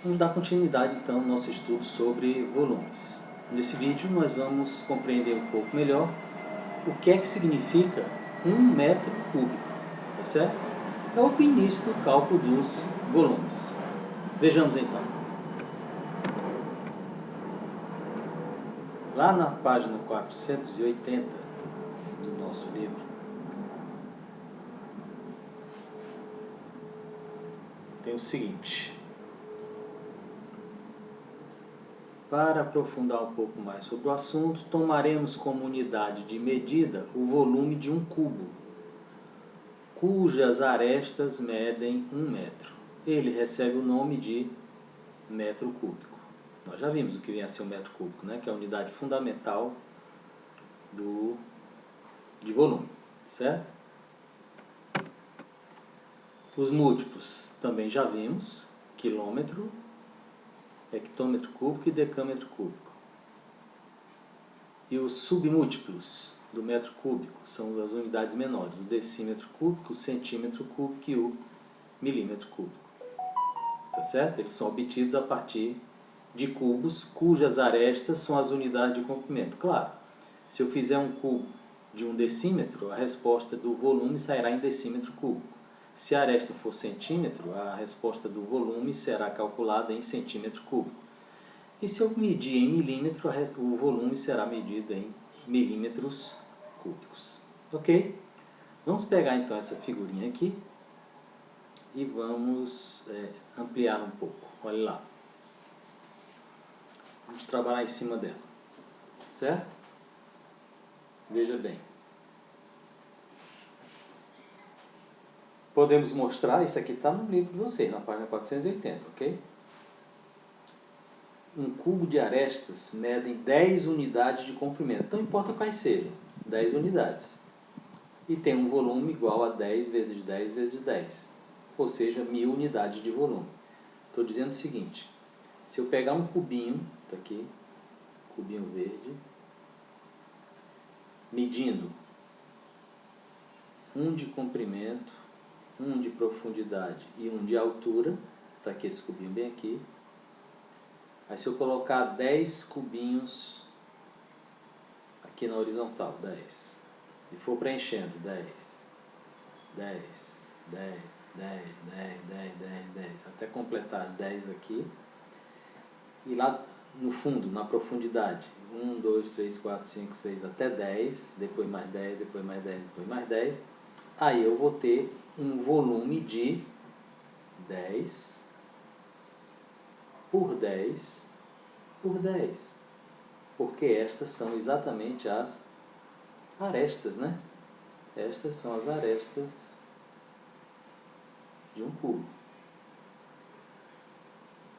Vamos dar continuidade então ao nosso estudo sobre volumes. Nesse vídeo nós vamos compreender um pouco melhor o que é que significa 1 metro cúbico, tá certo? É o início do cálculo dos volumes. Vejamos então. Lá na página 480 do nosso livro, tem o seguinte: para aprofundar um pouco mais sobre o assunto, tomaremos como unidade de medida o volume de um cubo, cujas arestas medem 1 metro. Ele recebe o nome de metro cúbico. Nós já vimos o que vem a ser um metro cúbico, né? Que é a unidade fundamental de volume, certo? Os múltiplos também já vimos: quilômetro, hectômetro cúbico e decâmetro cúbico. E os submúltiplos do metro cúbico são as unidades menores: o decímetro cúbico, o centímetro cúbico e o milímetro cúbico. Tá certo? Eles são obtidos a partir de cubos cujas arestas são as unidades de comprimento. Claro, se eu fizer um cubo de 1 decímetro, a resposta do volume sairá em decímetro cúbico. Se a aresta for centímetro, a resposta do volume será calculada em centímetro cúbico. E se eu medir em milímetro, o volume será medido em milímetros cúbicos. Ok? Vamos pegar então essa figurinha aqui e vamos ampliar um pouco. Olha lá. Vamos trabalhar em cima dela. Certo? Veja bem. Podemos mostrar, isso aqui está no livro de vocês, na página 480, ok? Um cubo de arestas medem 10 unidades de comprimento. Não importa quais sejam, 10 unidades. E tem um volume igual a 10 vezes 10 vezes 10. Ou seja, 1000 unidades de volume. Estou dizendo o seguinte: se eu pegar um cubinho, está aqui, cubinho verde, medindo 1 de comprimento, 1 de profundidade e 1 de altura, está aqui esse cubinho bem aqui. Aí se eu colocar 10 cubinhos aqui na horizontal, 10, e for preenchendo 10, 10, 10, 10, 10, 10, 10, 10, até completar 10 aqui, e lá no fundo, na profundidade, 1, 2, 3, 4, 5, 6, até 10, depois mais 10, depois mais 10, depois mais 10, aí eu vou ter um volume de 10 por 10 por 10, porque estas são exatamente as arestas, né? Estas são as arestas de um cubo.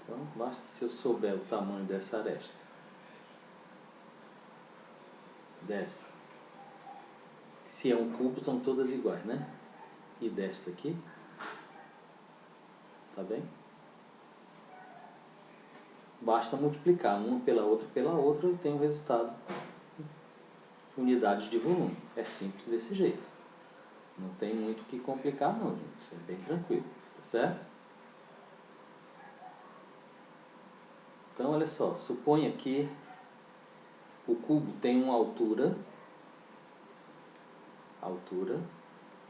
Então, basta se eu souber o tamanho dessa aresta. Dessa. Se é um cubo, estão todas iguais, né? E desta aqui. Tá bem? Basta multiplicar uma pela outra, eu tenho o resultado. Unidades de volume. É simples desse jeito. Não tem muito o que complicar não, gente. É bem tranquilo. Tá certo? Então, olha só. Suponha que o cubo tem uma altura. Altura.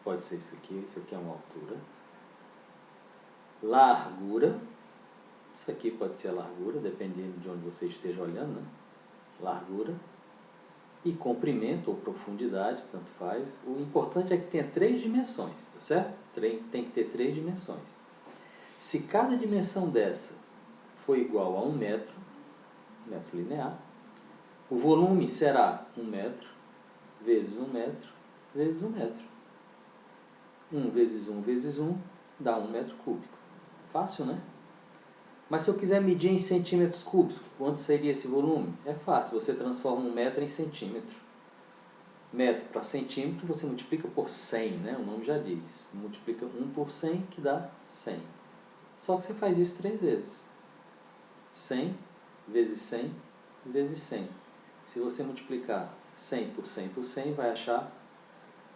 Pode ser isso aqui é uma altura. Largura. Isso aqui pode ser a largura, dependendo de onde você esteja olhando, né? Largura. E comprimento ou profundidade, tanto faz. O importante é que tenha 3 dimensões, tá certo? Tem que ter 3 dimensões. Se cada dimensão dessa for igual a 1 metro, metro linear, o volume será 1 metro vezes 1 metro vezes 1 metro. 1 vezes 1 vezes 1 dá 1 metro cúbico. Fácil, né? Mas se eu quiser medir em centímetros cúbicos, quanto seria esse volume? É fácil, você transforma 1 metro em centímetro. Metro para centímetro, você multiplica por 100, né? O nome já diz. Multiplica 1 por 100, que dá 100. Só que você faz isso 3 vezes. 100 vezes 100 vezes 100. Se você multiplicar 100 por 100 por 100, vai achar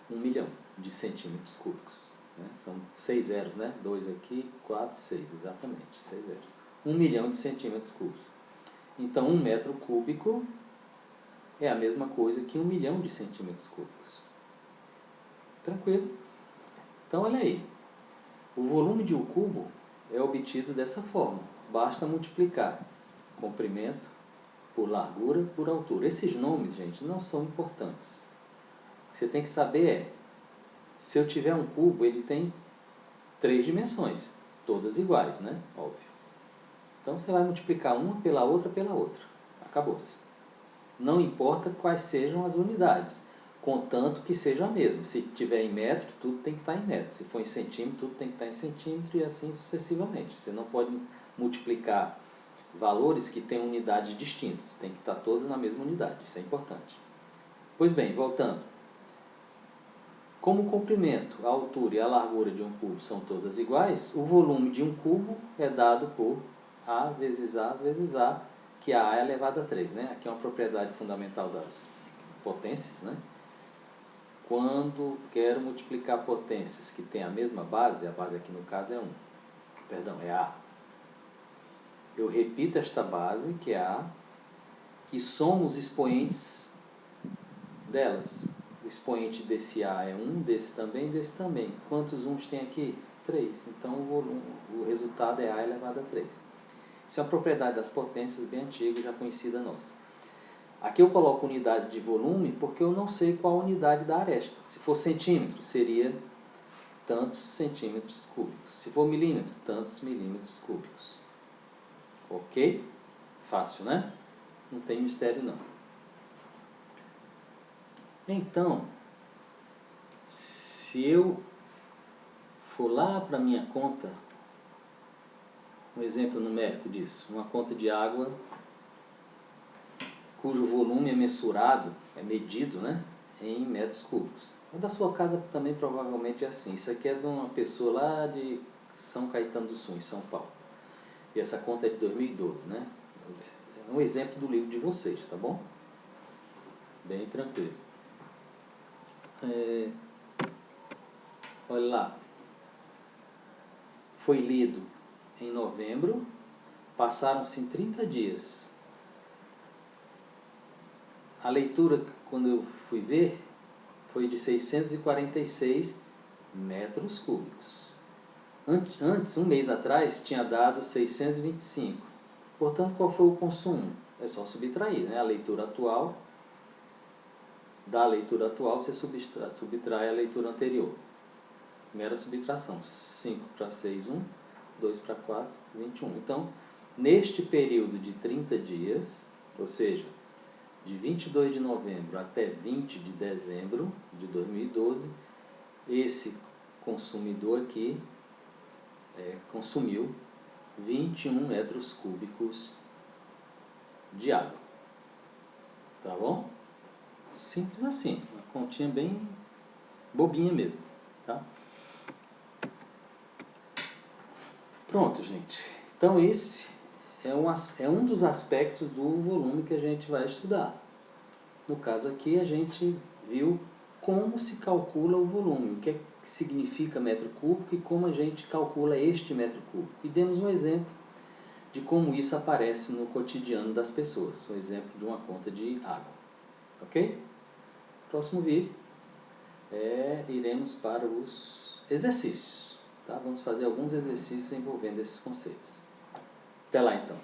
1 milhão de centímetros cúbicos. Né? São 6 zeros, né? 2 aqui, 4, 6, exatamente, 6 zeros. 1 milhão de centímetros cúbicos. Então, 1 metro cúbico é a mesma coisa que 1 milhão de centímetros cúbicos. Tranquilo? Então, olha aí. O volume de um cubo é obtido dessa forma. Basta multiplicar comprimento por largura por altura. Esses nomes, gente, não são importantes. O que você tem que saber é, se eu tiver um cubo, ele tem 3 dimensões, todas iguais, né? Óbvio. Então, você vai multiplicar uma pela outra. Acabou-se. Não importa quais sejam as unidades, contanto que seja a mesma. Se tiver em metro, tudo tem que estar em metro. Se for em centímetro, tudo tem que estar em centímetro e assim sucessivamente. Você não pode multiplicar valores que têm unidades distintas. Tem que estar todos na mesma unidade. Isso é importante. Pois bem, voltando. Como o comprimento, a altura e a largura de um cubo são todas iguais, o volume de um cubo é dado por A vezes A vezes A, que a A é elevado a 3. Né? Aqui é uma propriedade fundamental das potências. Né? Quando quero multiplicar potências que têm a mesma base, a base aqui no caso é 1, é A. Eu repito esta base, que é A, e somo os expoentes delas. O expoente desse A é 1, desse também. Quantos 1s tem aqui? 3. Então o resultado é A elevado a 3. Isso é uma propriedade das potências bem antiga, já conhecida nossa. Aqui eu coloco unidade de volume porque eu não sei qual a unidade da aresta. Se for centímetro, seria tantos centímetros cúbicos. Se for milímetro, tantos milímetros cúbicos. Ok? Fácil, né? Não tem mistério não. Então, se eu for lá para a minha conta, um exemplo numérico disso, uma conta de água cujo volume é mensurado, é medido, né, em metros cúbicos. A da sua casa também provavelmente é assim. Isso aqui é de uma pessoa lá de São Caetano do Sul, em São Paulo. E essa conta é de 2012, né? É um exemplo do livro de vocês, tá bom? Bem tranquilo. Olha lá. Foi lido em novembro, passaram-se 30 dias. A leitura, quando eu fui ver, foi de 646 metros cúbicos. Antes, um mês atrás, tinha dado 625. Portanto, qual foi o consumo? É só subtrair, né? A leitura atual, da leitura atual, você subtrai a leitura anterior. Mera subtração. 5 para 6, 1. 2 para 4, 21. Então, neste período de 30 dias, ou seja, de 22 de novembro até 20 de dezembro de 2012, esse consumidor aqui consumiu 21 metros cúbicos de água. Tá bom? Simples assim, uma continha bem bobinha mesmo. Tá? Pronto, gente. Então esse é um dos aspectos do volume que a gente vai estudar. No caso aqui a gente viu como se calcula o volume, o que significa metro cúbico e como a gente calcula este metro cúbico. E demos um exemplo de como isso aparece no cotidiano das pessoas, um exemplo de uma conta de água. Ok? Próximo vídeo iremos para os exercícios. Tá? Vamos fazer alguns exercícios envolvendo esses conceitos. Até lá então.